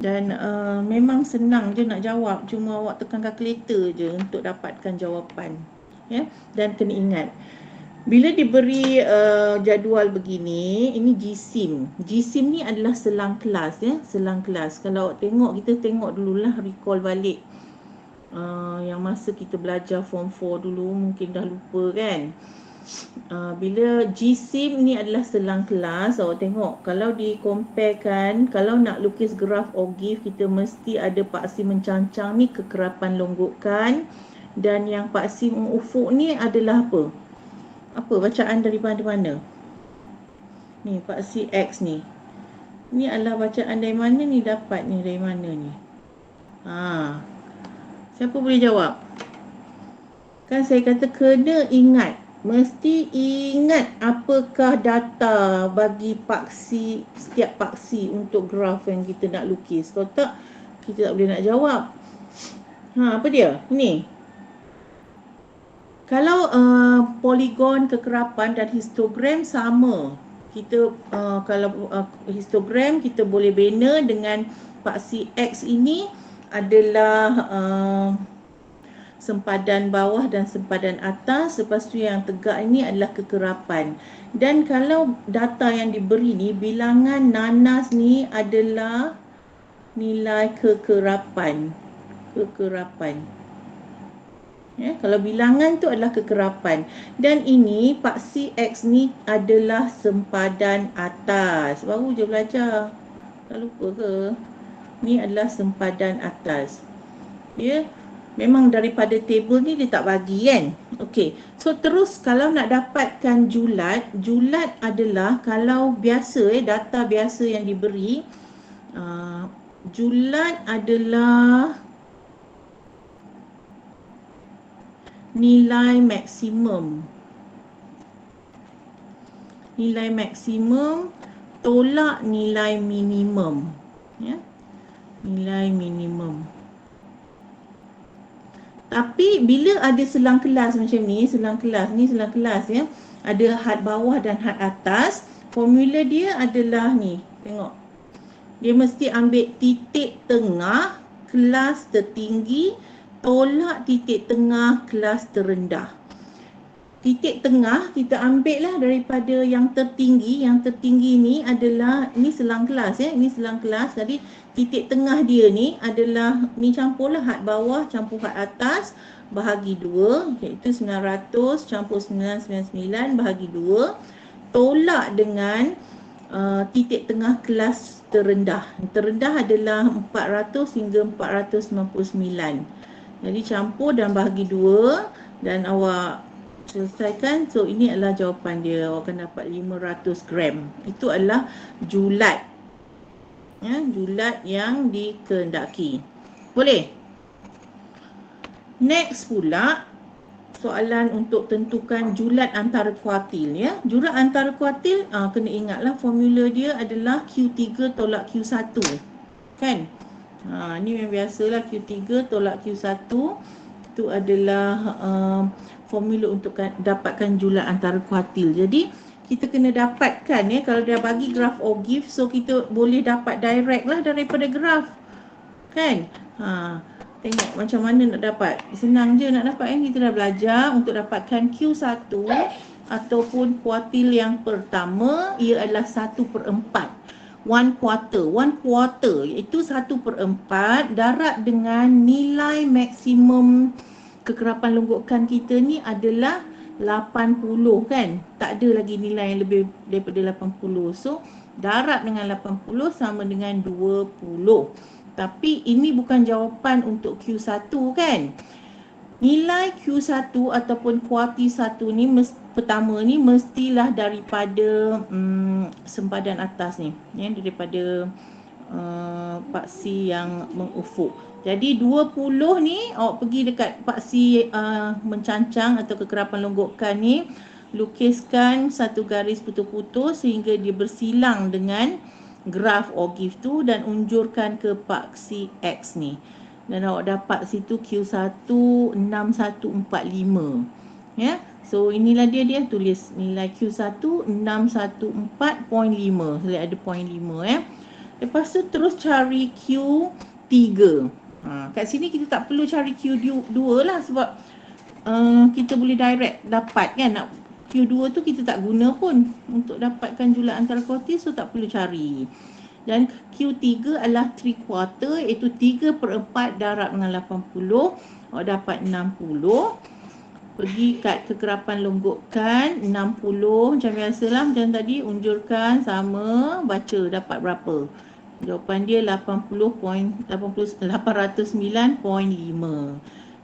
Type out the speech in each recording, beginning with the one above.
Dan memang senang je nak jawab, cuma awak tekan kalkulator je untuk dapatkan jawapan. Ya, dan kena ingat, bila diberi jadual begini, ini GSIM. GSIM ni adalah selang kelas ya, selang kelas. Kalau awak tengok, kita tengok dululah, recall balik yang masa kita belajar form 4 dulu, mungkin dah lupa kan. Bila GSIM ni adalah selang kelas, awak tengok kalau di-comparekan, kalau nak lukis graf Ogif, kita mesti ada paksi mencancang ni kekerapan longgokan, dan yang paksi mengufuk ni adalah apa? Apa bacaan daripada mana? Ni paksi X ni. Ni adalah bacaan dari mana ni, dapat ni dari mana ni? Siapa boleh jawab? Kan saya kata kena ingat, mesti ingat apakah data bagi paksi, setiap paksi untuk graf yang kita nak lukis. Kalau tak, kita tak boleh nak jawab. Apa dia? Ni. Kalau poligon, kekerapan dan histogram sama. Kita kalau histogram kita boleh bina dengan paksi X ini adalah sempadan bawah dan sempadan atas. Lepas tu yang tegak ini adalah kekerapan. Dan kalau data yang diberi ni, bilangan nanas ni adalah nilai kekerapan. Ya, kalau bilangan tu adalah kekerapan. Dan ini paksi X ni adalah sempadan atas. Baru je belajar. Tak lupa ke? Ni adalah sempadan atas. Ya, memang daripada table ni dia tak bagi kan. Okey, so terus kalau nak dapatkan julat, julat adalah kalau biasa data biasa yang diberi, julat adalah nilai maksimum. Nilai maksimum tolak nilai minimum. Ya, nilai minimum. Tapi bila ada selang kelas macam ni, selang kelas ya, ada had bawah dan had atas, formula dia adalah ni, tengok. Dia mesti ambil titik tengah kelas tertinggi tolak titik tengah kelas terendah. Titik tengah kita ambil lah daripada yang tertinggi. Yang tertinggi ni adalah, ni selang kelas ya, ini selang kelas. Jadi titik tengah dia ni adalah, ni campurlah had bawah campur had atas bahagi 2, iaitu 900 campur 999 bahagi 2, tolak dengan titik tengah kelas terendah. Terendah adalah 400 hingga 499. Jadi campur dan bahagi 2 dan awak selesaikan. So ini adalah jawapan dia. Awak akan dapat 500 gram. Itu adalah julat. Ya, julat yang dikehendaki. Boleh? Next pula, soalan untuk tentukan julat antara kuartil ya. Julat antara kuartil, kena ingatlah formula dia adalah Q3 tolak Q1. Kan? Ni yang biasalah, Q3 tolak Q1. Itu adalah formula untuk dapatkan julat antara kuartil. Jadi kita kena dapatkan ya, kalau dia bagi graf Ogif, so kita boleh dapat direct lah daripada graf. Kan? Tengok macam mana nak dapat. Senang je nak dapat kan. Kita dah belajar untuk dapatkan Q1 ataupun kuartil yang pertama, ia adalah 1/4. 1/4 iaitu 1/4 darab dengan nilai maksimum kekerapan longgokan kita ni adalah 80 kan. Tak ada lagi nilai yang lebih daripada 80. So darab dengan 80 sama dengan 20. Tapi ini bukan jawapan untuk Q1 kan. Nilai Q1 ataupun kuartil 1 ni pertama ni mestilah daripada sempadan atas ni ya, daripada paksi yang mengufuk. Jadi 20 ni awak pergi dekat paksi mencancang atau kekerapan longgokan ni, lukiskan satu garis putus-putus sehingga dia bersilang dengan graf Ogif tu dan unjurkan ke paksi X ni. Dan awak dapat situ Q1 6145. Ya. So inilah dia tulis nilai Q1 614.5. Saya ada 0.5 ya. Lepas tu terus cari Q3. Kat sini kita tak perlu cari Q2 lah sebab kita boleh direct dapat kan. Nak Q2 tu kita tak guna pun untuk dapatkan jumlah antara kuartil, so tak perlu cari. Dan Q3 adalah 3/4, iaitu 3/4 darab dengan 80, dapat 60. Pergi kat kekerapan longgokkan 60 macam biasalah, macam tadi unjurkan sama, baca dapat berapa. Jawapan dia 809.5.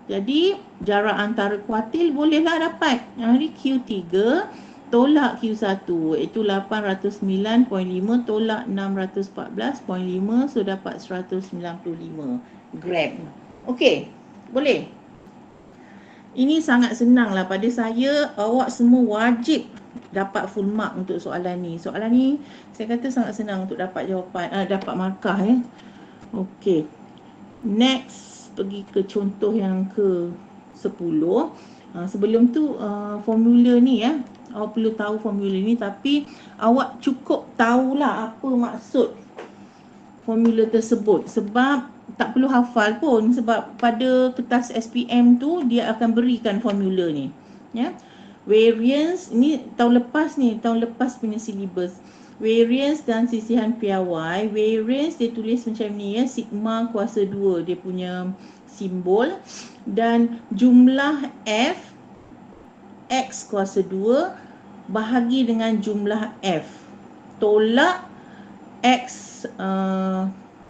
Jadi jarak antara kuartil bolehlah dapat. Hari Q3 tolak Q1 iaitu 809.5 tolak 614.5, so dapat 195 gram. Okey, boleh? Ini sangat senang lah pada saya. Awak semua wajib dapat full mark untuk soalan ni. Soalan ni saya kata sangat senang untuk dapat jawapan, dapat markah ya. Okey. Next, pergi ke contoh yang ke-10. Sebelum tu formula ni ya. Awak perlu tahu formula ni, tapi awak cukup tahulah apa maksud formula tersebut. Sebab tak perlu hafal pun, sebab pada kertas SPM tu dia akan berikan formula ni. Ya. Variance ni tahun lepas punya syllabus. Variance dan sisihan piawai. Variance dia tulis macam ni ya, sigma kuasa 2 dia punya simbol, dan jumlah F X kuasa 2 bahagi dengan jumlah F tolak X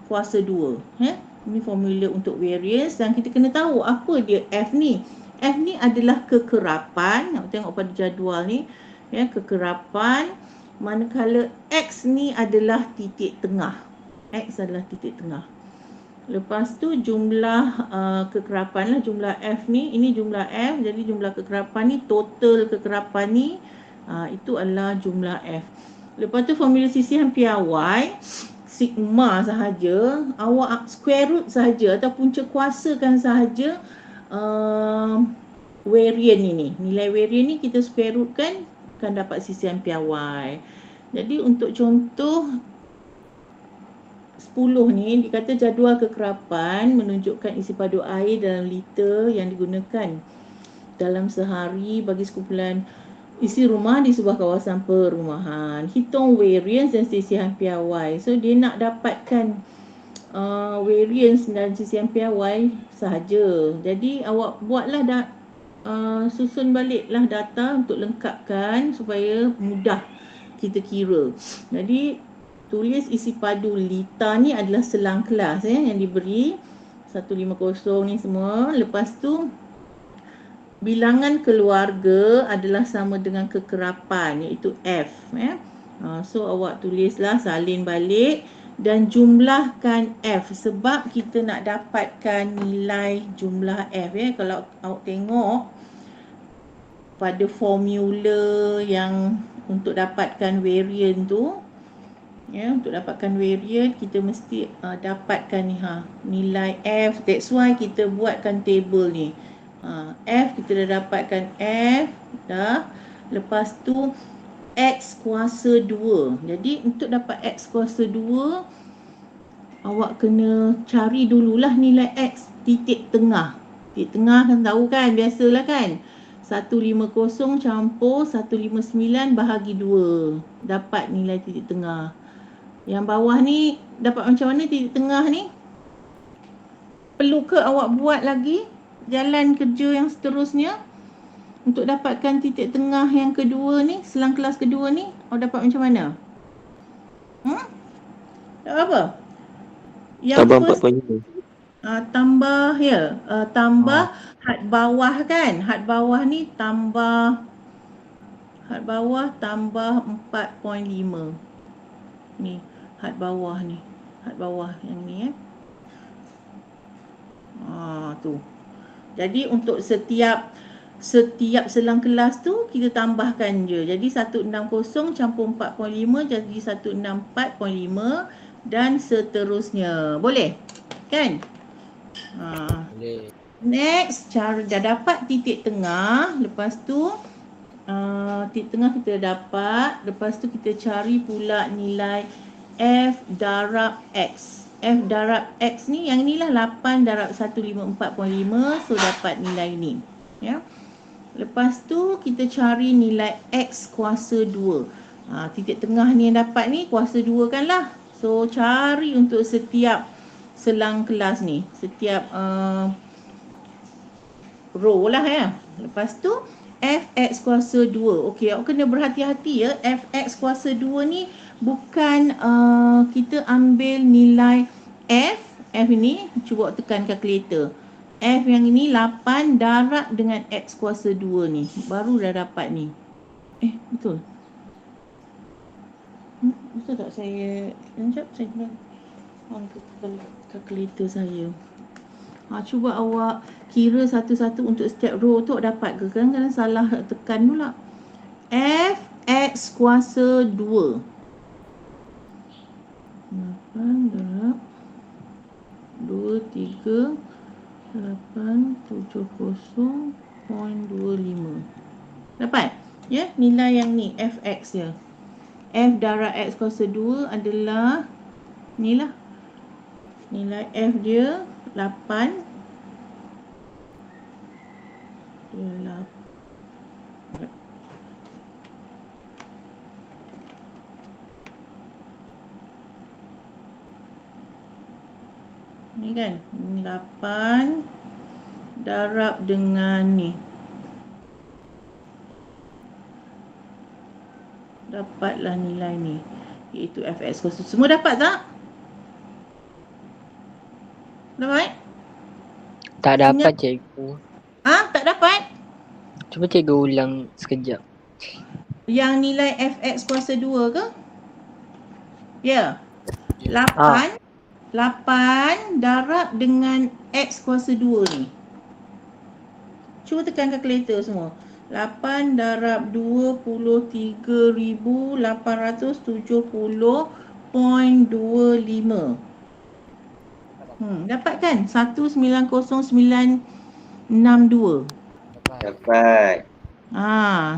kuasa 2 ya. Ini formula untuk variance, dan kita kena tahu apa dia F ni. F ni adalah kekerapan. Tengok pada jadual ni ya, kekerapan, manakala X ni adalah titik tengah. X adalah titik tengah. Lepas tu jumlah kekerapan lah, jumlah F ni, ini jumlah F, jadi jumlah kekerapan ni, total kekerapan ni, itu adalah jumlah F. Lepas tu formula sisihan piawai, sigma sahaja, awak square root sahaja atau punca kuasakan sahaja varian ini. Nilai varian ni kita square root kan, akan dapat sisihan piawai. Jadi untuk contoh 10 ni dikata jadual kekerapan menunjukkan isi padu air dalam liter yang digunakan dalam sehari bagi sekumpulan isi rumah di sebuah kawasan perumahan. Hitung variance dan sisihan piawai. So dia nak dapatkan variance dan sisihan piawai sahaja. Jadi awak buatlah susun baliklah data untuk lengkapkan supaya mudah kita kira. Jadi tulis isi padu lita ni adalah selang kelas ya, yang diberi 150 ni semua. Lepas tu bilangan keluarga adalah sama dengan kekerapan, iaitu F ya. So awak tulislah, salin balik dan jumlahkan F, sebab kita nak dapatkan nilai jumlah F ya. Kalau awak tengok pada formula yang untuk dapatkan variant tu ya, untuk dapatkan variant kita mesti dapatkan ni nilai F. That's why kita buatkan table ni. F kita dah dapatkan F dah. Lepas tu X kuasa 2. Jadi untuk dapat X kuasa 2, awak kena cari dululah nilai X titik tengah. Titik tengah kan tahu kan, biasalah kan, 150 campur 159 bahagi 2, dapat nilai titik tengah. Yang bawah ni dapat macam mana titik tengah ni? Perlu ke awak buat lagi jalan kerja yang seterusnya untuk dapatkan titik tengah yang kedua ni, selang kelas kedua ni? Awak dapat macam mana? Dapat apa? Yang tambah first 4.5. Tambah ya, tambah had bawah kan. Had bawah ni tambah 4.5. Ni had bawah ni. Had bawah yang ni ya. Tu. Jadi untuk setiap selang kelas tu kita tambahkan je. Jadi 160 campur 4.5 jadi 164.5 dan seterusnya. Boleh? Kan? Boleh. Next, cara dah dapat titik tengah. Lepas tu titik tengah kita dapat. Lepas tu kita cari pula nilai F darab X. F darab X ni, yang inilah 8 darab 154.5. So dapat nilai ni. Ya. Lepas tu kita cari nilai X kuasa 2. Titik tengah ni yang dapat ni kuasa 2 kan lah. So cari untuk setiap selang kelas ni. Setiap row lah ya. Lepas tu Fx kuasa 2. Okey, awak kena berhati-hati ya. Fx kuasa 2 ni bukan kita ambil nilai F. F ni cuba tekan kalkulator. F yang ini 8 darab dengan X kuasa 2 ni. Baru dah dapat ni. Betul. Betul tak saya? Sekejap, saya kena on kalkulator saya. Cuba awak kira satu-satu untuk setiap row tu dapat ke? Kadang-kadang salah tekan pula. F X kuasa 2. 8 darab 2, 3, 870.25. Dapat? Ya, nilai yang ni Fx ya. F darab X kuasa 2 adalah ni lah. Nilai F dia 8. Ni kan 8 darab dengan ni. Dapatlah nilai ni, iaitu Fx kuasa. Semua dapat tak? Dapat? Tak dapat cikgu. Tak dapat? Cuba cikgu ulang sekejap. Yang nilai Fx kuasa 2 ke? Ya. 8 darab dengan X kuasa 2 ni. Cuba tekan kalkulator semua. 8 darab 23,870.25. Dapat kan? 190,962. Dapat.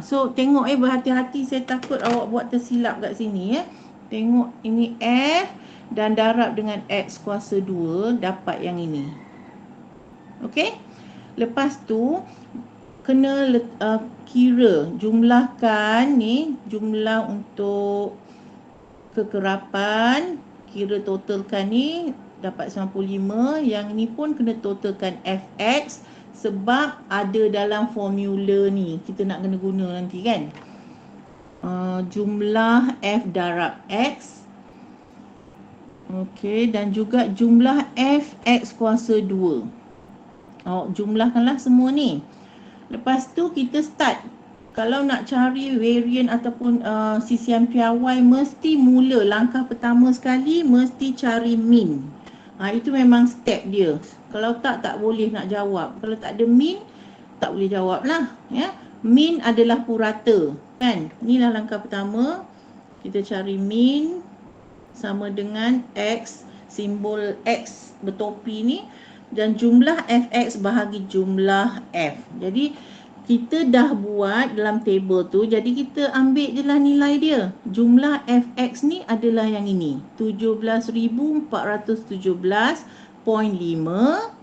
So tengok berhati-hati, saya takut awak buat tersilap kat sini ya. Tengok ini F dan darab dengan X kuasa 2, dapat yang ini. Okey? Lepas tu kena kira, jumlahkan ni, jumlah untuk kekerapan, kira totalkan ni dapat 95. Yang ni pun kena totalkan Fx sebab ada dalam formula ni. Kita nak kena guna nanti kan. Jumlah F darab X. Okey, dan juga jumlah Fx kuasa 2. Jumlahkanlah semua ni. Lepas tu kita start. Kalau nak cari varian ataupun sisian piawai, mesti mula langkah pertama sekali mesti cari min. Itu memang step dia. Kalau tak boleh nak jawab. Kalau tak ada min, tak boleh jawab lah ya. Min adalah purata kan. Inilah langkah pertama. Kita cari min sama dengan X, simbol X bertopi ni, dan jumlah Fx bahagi jumlah F. Jadi kita dah buat dalam table tu, jadi kita ambil je lah nilai dia. Jumlah Fx ni adalah yang ini, 17,417.5.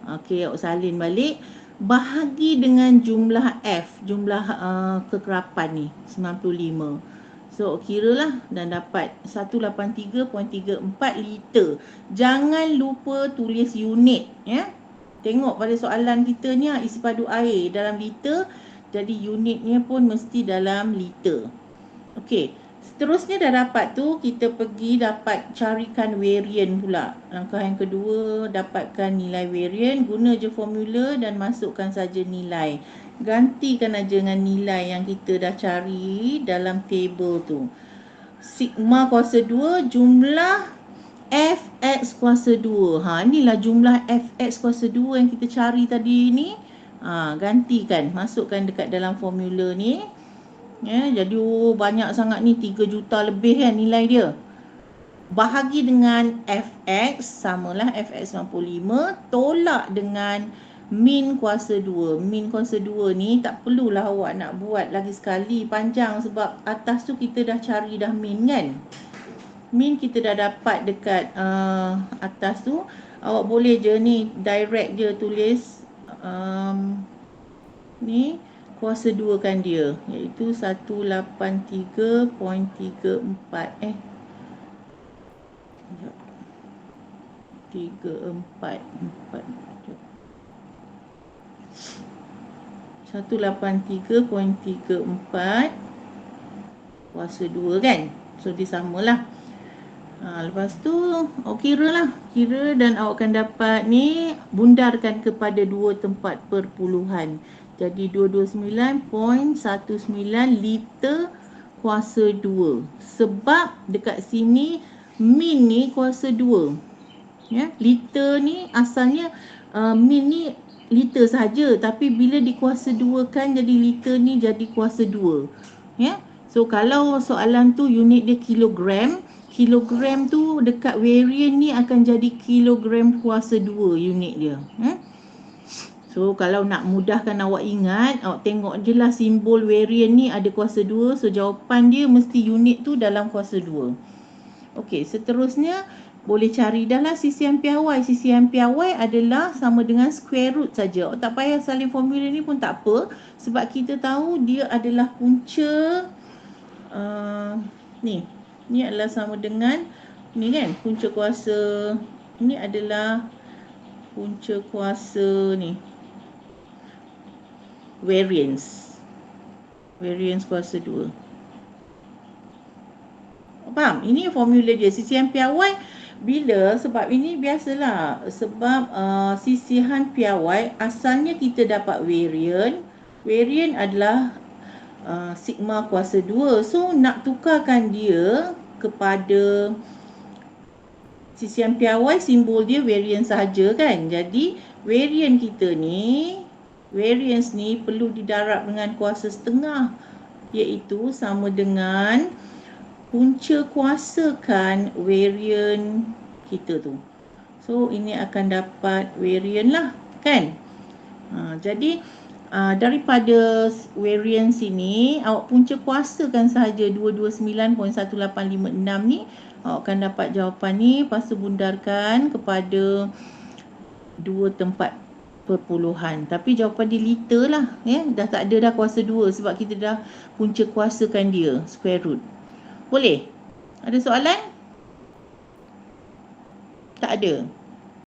Okey, awak salin balik. Bahagi dengan jumlah F, jumlah kekerapan ni 95. So kiralah dan dapat 183.34 liter. Jangan lupa tulis unit ya. Tengok pada soalan kita ni isi padu air dalam liter, jadi unitnya pun mesti dalam liter. Okey, seterusnya dah dapat tu, kita pergi dapat carikan varian pula. Langkah yang kedua, dapatkan nilai varian, guna je formula dan masukkan saja nilai. Gantikan aja dengan nilai yang kita dah cari dalam table tu. Sigma kuasa 2 jumlah Fx kuasa 2. Inilah jumlah Fx kuasa 2 yang kita cari tadi ni. Gantikan, masukkan dekat dalam formula ni. Ya, jadi banyak sangat ni, 3 juta lebih kan nilai dia. Bahagi dengan Fx, samalah Fx 95, tolak dengan min kuasa 2. Min kuasa 2 ni tak perlulah awak nak buat lagi sekali panjang sebab atas tu kita dah cari dah min kan. Min kita dah dapat dekat atas tu. Awak boleh je ni direct je tulis ni kuasa 2 kan dia, iaitu 183.34 183.34 kuasa 2 kan. So dia samalah. Lepas tu kira dan awak akan dapat ni bundarkan kepada 2 tempat perpuluhan. Jadi 229.19 liter kuasa 2. Sebab dekat sini min ni kuasa 2. Ya, liter ni asalnya min ni liter saja, tapi bila dikuasa 2 kan jadi liter ni jadi kuasa 2. Ya. So kalau soalan tu unit dia kilogram, kilogram tu dekat variant ni akan jadi kilogram kuasa 2 unit dia. So kalau nak mudahkan awak ingat, awak tengok je lah simbol variant ni ada kuasa 2. So jawapan dia mesti unit tu dalam kuasa 2. Okey, seterusnya boleh cari dah lah CCM piawai. CCM piawai adalah sama dengan square root saja. Awak tak payah salin formula ni pun tak apa, sebab kita tahu dia adalah punca ni adalah sama dengan ni kan, punca kuasa ni adalah punca kuasa ni variance kuasa 2. Faham? Ini formula dia. CCM piawai bila, sebab ini biasalah, sebab sisihan piawai asalnya kita dapat variant adalah sigma kuasa 2. So nak tukarkan dia kepada sisihan piawai, simbol dia variance sahaja kan. Jadi variance kita ni, variance ni perlu didarab dengan kuasa setengah, iaitu sama dengan punca kuasakan variant kita tu. So ini akan dapat variant lah kan. Jadi daripada variance ini awak punca kuasakan sahaja 229.1856 ni, awak akan dapat jawapan ni. Lepas tu bundarkan kepada 2 tempat perpuluhan. Tapi jawapan dia liter lah ya. Dah tak ada dah kuasa 2 sebab kita dah punca kuasakan dia square root. Boleh? Ada soalan? Tak ada.